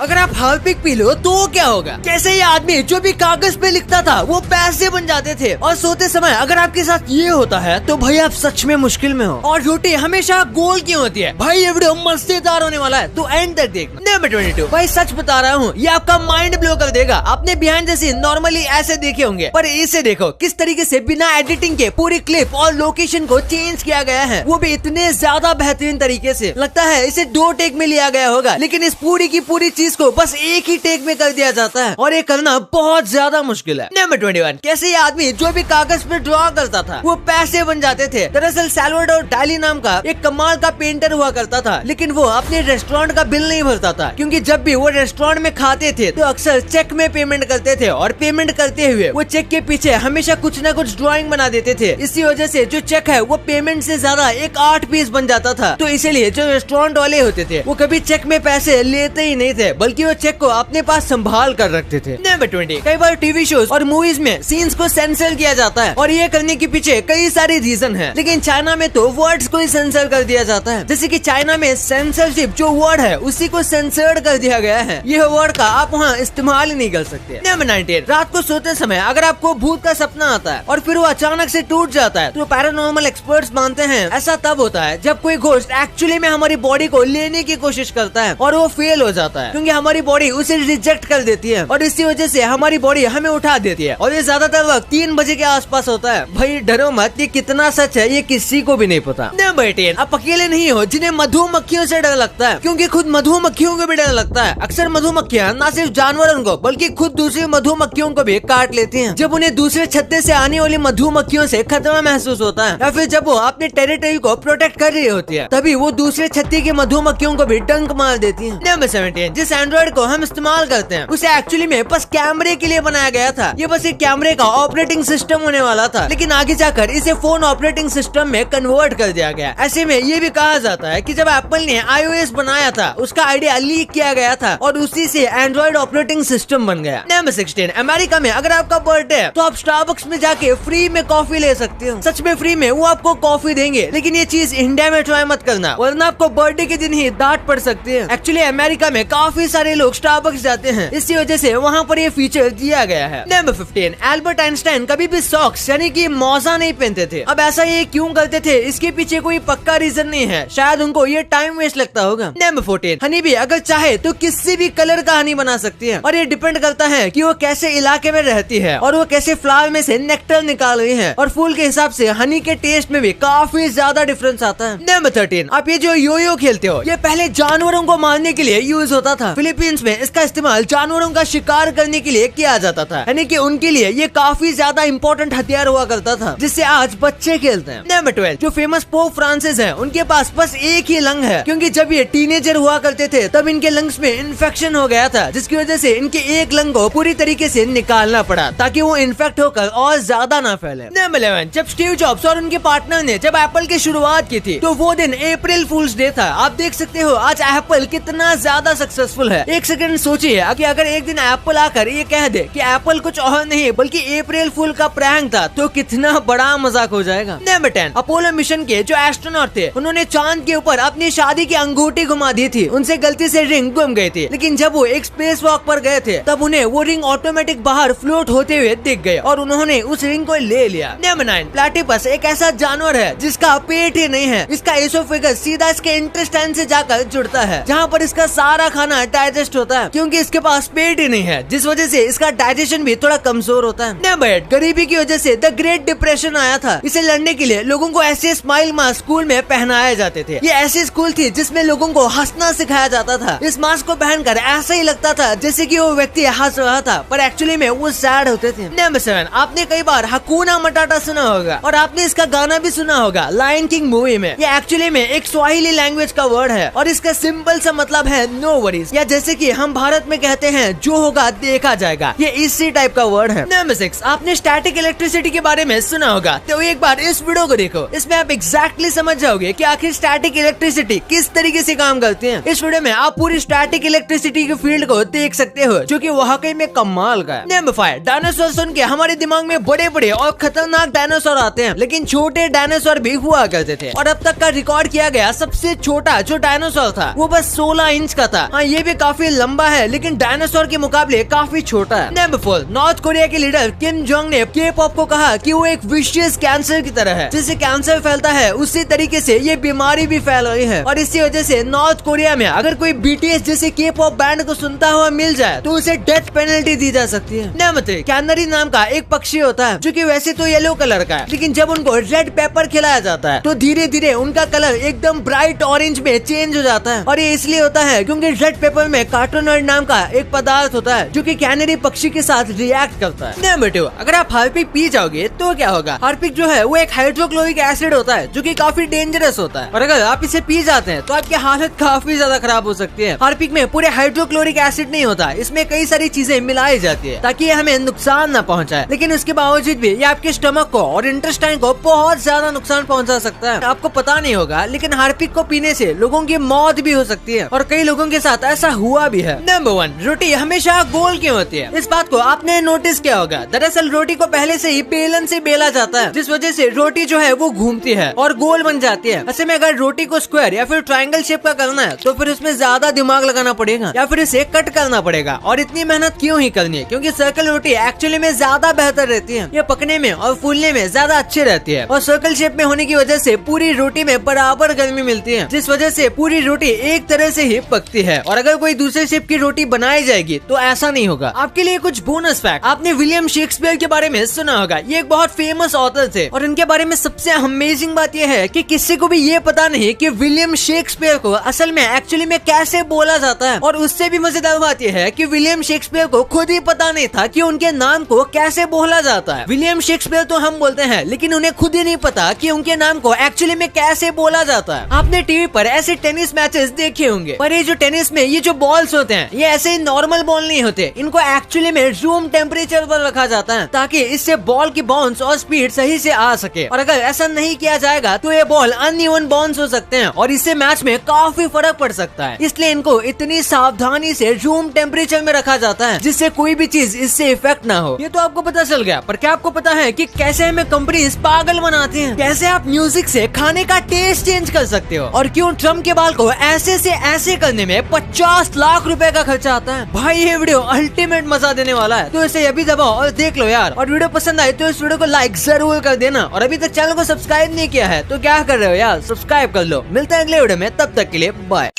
अगर आप Harpic P low तो क्या होगा? कैसे ये आदमी जो भी कागज पे लिखता था वो पैसे बन जाते थे। और सोते समय अगर आपके साथ ये होता है तो भाई आप सच में मुश्किल में हो। और रोटी हमेशा गोल क्यों होती है? भाई ये वीडियो मजेदार होने वाला है तो एंड तक देखना। नंबर 22, भाई सच बता रहा हूँ ये आपका माइंड ब्लो कर देगा। आपने बिहाइंड द सीन नॉर्मली ऐसे देखे होंगे, पर इसे देखो किस तरीके से बिना एडिटिंग के पूरी क्लिप और लोकेशन को चेंज किया गया है, वो भी इतने ज्यादा बेहतरीन तरीके से। लगता है इसे 2 टेक में लिया गया होगा, लेकिन इस पूरी की पूरी चीज को बस एक ही टेक में कर दिया जाता है और ये करना बहुत ज्यादा मुश्किल है। नंबर 21, कैसे ये आदमी जो भी कागज पे ड्रॉ करता था वो पैसे बन जाते थे। दरअसल सैल्वाडोर डाली नाम का एक कमाल का पेंटर हुआ करता था, लेकिन वो अपने रेस्टोरेंट का बिल नहीं भरता था, क्योंकि जब भी वो रेस्टोरेंट में खाते थे तो अक्सर चेक में पेमेंट करते थे और पेमेंट करते हुए वो चेक के पीछे हमेशा कुछ न कुछ ड्राइंग बना देते थे। इसी वजह से जो चेक है वो पेमेंट से ज्यादा एक आर्ट पीस बन जाता था। तो इसीलिए जो रेस्टोरेंट वाले होते थे वो कभी चेक में पैसे लेते ही नहीं थे, बल्कि वो चेक को अपने पास संभाल कर रखते थे। नंबर 20, कई बार टीवी शोज और मूवीज में सीन्स को सेंसर किया जाता है और ये करने के पीछे कई सारे रीजन है, लेकिन चाइना में तो वर्ड्स को ही सेंसर कर दिया जाता है। जैसे कि चाइना में सेंसरशिप जो वर्ड है उसी को सेंसर्ड कर दिया गया है। यह वर्ड का आप वहाँ इस्तेमाल ही नहीं कर सकते। नंबर 19, रात को सोते समय अगर आपको भूत का सपना आता है और फिर वो अचानक से टूट जाता है तो पैरानॉर्मल एक्सपर्ट्स मानते हैं ऐसा तब होता है जब कोई घोस्ट एक्चुअली में हमारी बॉडी को लेने की कोशिश करता है और वो फेल हो जाता है, क्योंकि हमारी बॉडी उसे रिजेक्ट कर देती है और इसी वजह से हमारी बॉडी हमें उठा देती है। और ये ज्यादातर वक्त 3 बजे के आसपास होता है। भाई डरो मत, ये कितना सच है ये किसी को भी नहीं पता। नंबर 18, आप अकेले नहीं हो जिन्हें मधुमक्खियों से डर लगता है, क्योंकि खुद मधुमक्खियों को भी डर लगता है। अक्सर मधुमक्खियाँ न सिर्फ जानवरों को बल्कि खुद दूसरी मधुमक्खियों को भी काट लेती हैं। जब उन्हें दूसरे छत्ते से आने वाली मधुमक्खियों से खतरा महसूस होता है या फिर जब वो अपने टेरिटरी को प्रोटेक्ट कर रही होती है, तभी वो दूसरे छत्ते की मधुमक्खियों को भी डंक मार देती है। नंबर 17, जिस एंड्रॉइड को हम इस्तेमाल करते हैं उसे एक्चुअली में बस कैमरे के लिए बनाया गया था। ये बस एक कैमरे का ऑपरेटिंग सिस्टम होने वाला था, लेकिन आगे जाकर इसे फोन ऑपरेटिंग सिस्टम में कन्वर्ट कर दिया गया। ऐसे में ये भी कहा जाता है कि जब एप्पल ने iOS बनाया था उसका आइडिया लीक किया गया था और उसी से एंड्रॉइड ऑपरेटिंग सिस्टम बन गया। नंबर 16, अमेरिका में अगर आपका बर्थडे है तो आप स्टारबक्स में जाके फ्री में कॉफी ले सकते हो। सच में फ्री में वो आपको कॉफी देंगे, लेकिन ये चीज इंडिया में ट्राई मत करना वरना आपको बर्थडे के दिन ही डांट पड़ सकती है। एक्चुअली अमेरिका में काफी सारे लोग स्टारबक्स जाते हैं, इसी वजह से वहाँ पर ये फीचर दिया गया है। नंबर 15, एल्बर्ट आइंस्टाइन कभी भी सॉक्स यानी कि मोजा नहीं पहनते थे। अब ऐसा ये क्यों करते थे इसके पीछे कोई पक्का रीजन नहीं है, शायद उनको ये टाइम वेस्ट लगता होगा। नंबर 14, हनी भी अगर चाहे तो किसी भी कलर का हनी बना सकती है और ये डिपेंड करता है कि वो कैसे इलाके में रहती है और वो कैसे फ्लावर में से नेक्टर निकाल रही है, और फूल के हिसाब से हनी के टेस्ट में भी काफी ज्यादा डिफरेंस आता है। नंबर 13, आप ये जो यो खेलते हो ये पहले जानवरों को मारने के लिए यूज होता था। फिलीपींस में इसका इस्तेमाल जानवरों का शिकार करने के लिए किया जाता था, यानी कि उनके लिए ये काफी ज्यादा इम्पोर्टेंट हथियार हुआ करता था जिससे आज बच्चे खेलते हैं। नंबर 12, जो फेमस पोप फ्रांसिस है उनके पास बस एक ही लंग है, क्योंकि जब ये टीनेजर हुआ करते थे तब इनके लंग्स में इन्फेक्शन हो गया था, जिसकी वजह से इनके एक लंग को पूरी तरीके से निकालना पड़ा ताकि वो इन्फेक्ट होकर और ज्यादा ना फैले। नंबर 11, जब स्टीव जॉब्स और उनके पार्टनर ने जब एप्पल की शुरुआत की थी तो वो दिन अप्रैल फूल्स डे था। आप देख सकते हो आज एप्पल कितना ज्यादा सक्सेसफुल है। एक सेकंड सोचिए कि अगर एक दिन एप्पल आकर ये कह दे कि एप्पल कुछ और नहीं बल्कि अप्रैल फूल का प्रैंक था तो कितना बड़ा मजाक हो जाएगा। नंबर 10, अपोलो मिशन के जो एस्ट्रोनॉट थे उन्होंने चांद के ऊपर अपनी शादी की अंगूठी घुमा दी थी। उनसे गलती से रिंग गुम गई थी, लेकिन जब वो एक स्पेस वॉक पर गए थे तब उन्हें वो रिंग ऑटोमेटिक बाहर फ्लोट होते हुए दिख गए और उन्होंने उस रिंग को ले लिया। नंबर 9, प्लेटिपस एक ऐसा जानवर है जिसका पेट ही नहीं है। इसका एसोफेगस सीधा इसके इंटेस्टाइन से जाकर जुड़ता है, जहाँ पर इसका सारा खाना डाइजेस्ट होता है, क्योंकि इसके पास पेट ही नहीं है, जिस वजह से इसका डाइजेशन भी थोड़ा कमजोर होता है। नंबर 8, गरीबी की वजह से द ग्रेट डिप्रेशन आया था। इसे लड़ने के लिए लोगों को ऐसे स्माइल मास्क स्कूल में पहनाए जाते थे। ये ऐसी स्कूल थी जिसमें लोगों को हंसना सिखाया जाता था। इस मास्क को पहनकर ऐसा ही लगता था जैसे कि वो व्यक्ति हंस रहा था, पर एक्चुअली में वो सैड होते थे। नंबर 7, आपने कई बार हकूना मटाटा सुना होगा और आपने इसका गाना भी सुना होगा लायन किंग मूवी में। ये एक्चुअली में एक स्वाहिली लैंग्वेज का वर्ड है और इसका सिंपल सा मतलब है नो वरीज, या जैसे कि हम भारत में कहते हैं जो होगा देखा जाएगा। ये इसी टाइप का वर्ड है। नंबर 6, आपने स्टैटिक इलेक्ट्रिसिटी के बारे में सुना होगा, तो एक बार इस वीडियो को देखो, इसमें आप एग्जैक्टली समझ जाओगे कि आखिर स्टैटिक इलेक्ट्रिसिटी किस तरीके से काम करती है। इस वीडियो में आप पूरी स्टैटिक इलेक्ट्रिसिटी के फील्ड को देख सकते हो, जो कि वाकई में कमाल का है। नंबर 5, डायनासोर सुन के हमारे दिमाग में बड़े बड़े और खतरनाक डायनासोर आते हैं, लेकिन छोटे डायनासोर भी हुआ करते थे और अब तक का रिकॉर्ड किया गया सबसे छोटा जो डायनासोर था वो बस 16 इंच का था। हाँ, ये भी भी काफी लंबा है लेकिन डायनासोर के मुकाबले काफी छोटा है। नंबर 4, नॉर्थ कोरिया के लीडर किम जोंग ने के पॉप को कहा कि वो एक विशियस कैंसर की तरह है। जैसे कैंसर फैलता है उसी तरीके से ये बीमारी भी फैल रही है और इसी वजह से नॉर्थ कोरिया में अगर कोई BTS जैसे के पॉप बैंड को सुनता हुआ मिल जाए तो उसे डेथ पेनल्टी दी जा सकती है। नंबर 3, कैनरी नाम का एक पक्षी होता है जो कि वैसे तो येलो कलर का है, लेकिन जब उनको रेड पेपर खिलाया जाता है तो धीरे धीरे उनका कलर एकदम ब्राइट ऑरेंज में चेंज हो जाता है। और ये इसलिए होता है क्योंकि रेड पेपर में कार्टोनॉइड नाम का एक पदार्थ होता है जो कि कैनरी पक्षी के साथ रिएक्ट करता है। नंबर 2, अगर आप हार्पिक पी जाओगे तो क्या होगा। हार्पिक जो है वो एक हाइड्रोक्लोरिक एसिड होता है जो कि काफी डेंजरस होता है और अगर आप इसे पी जाते हैं तो आपकी हालत काफी ज्यादा खराब हो सकती है। हार्पिक में पूरे हाइड्रोक्लोरिक एसिड नहीं होता, इसमें कई सारी चीजें मिलाई जाती है ताकि ये हमें नुकसान न पहुंचाए, लेकिन उसके बावजूद भी ये आपके स्टमक को और इंटेस्टाइन को बहुत ज्यादा नुकसान पहुंचा सकता है। आपको पता नहीं होगा लेकिन हार्पिक को पीने से लोगों की मौत भी हो सकती है और कई लोगों के साथ ऐसा हुआ भी है। नंबर 1, रोटी हमेशा गोल क्यों होती है। इस बात को आपने नोटिस किया होगा। दरअसल रोटी को पहले से ही बेलन से बेला जाता है जिस वजह से रोटी जो है वो घूमती है और गोल बन जाती है। ऐसे में अगर रोटी को स्क्वायर या फिर ट्रायंगल शेप का करना है तो फिर उसमें ज्यादा दिमाग लगाना पड़ेगा या फिर इसे कट करना पड़ेगा। और इतनी मेहनत क्यों ही करनी है, क्योंकि सर्कल रोटी एक्चुअली में ज्यादा बेहतर रहती है। ये पकने में और फूलने में ज्यादा अच्छी रहती है और सर्कल शेप में होने की वजह से पूरी रोटी में बराबर गर्मी मिलती है जिस वजह से पूरी रोटी एक तरह से ही पकती है। और अगर कोई दूसरे शेप की रोटी बनाई जाएगी तो ऐसा नहीं होगा। आपके लिए कुछ बोनस फैक्ट, आपने विलियम शेक्सपियर के बारे में सुना होगा। ये एक बहुत फेमस ऑथर थे और इनके बारे में सबसे अमेजिंग बात यह है कि किसी को भी ये पता नहीं कि विलियम शेक्सपियर को असल में एक्चुअली में कैसे बोला जाता है। और उससे भी मजेदार बात यह है कि विलियम शेक्सपियर को खुद ही पता नहीं था कि उनके नाम को कैसे बोला जाता है। विलियम शेक्सपियर तो हम बोलते हैं लेकिन उन्हें खुद ही नहीं पता कि उनके नाम को एक्चुअली में कैसे बोला जाता है। आपने टीवी पर ऐसे टेनिस मैचेस देखे होंगे, पर ये जो टेनिस में ये जो बॉल्स होते हैं ये ऐसे ही नॉर्मल बॉल नहीं होते, इनको एक्चुअली में रूम टेम्परेचर पर रखा जाता है ताकि इससे बॉल की बाउंस और स्पीड सही से आ सके। और अगर ऐसा नहीं किया जाएगा तो ये बॉल अनइवन बाउंस हो सकते हैं और इससे मैच में काफी फर्क पड़ सकता है। इसलिए इनको इतनी सावधानी से रूम टेम्परेचर में रखा जाता है जिससे कोई भी चीज इससे इफेक्ट ना हो। ये तो आपको पता चल गया, पर क्या आपको पता है कि कैसे हमें कंपनीज पागल बनाती हैं? कैसे आप म्यूजिक से खाने का टेस्ट चेंज कर सकते हो और क्यों ट्रम्प के बाल को ऐसे से ऐसे करने में 50 लाख रुपए का खर्चा आता है। भाई ये वीडियो अल्टीमेट मजा देने वाला है, तो इसे अभी दबाओ और देख लो यार। और वीडियो पसंद आए तो इस वीडियो को लाइक जरूर कर देना और अभी तक चैनल को सब्सक्राइब नहीं किया है तो क्या कर रहे हो यार, सब्सक्राइब कर लो। मिलते हैं अगले वीडियो में, तब तक के लिए बाय।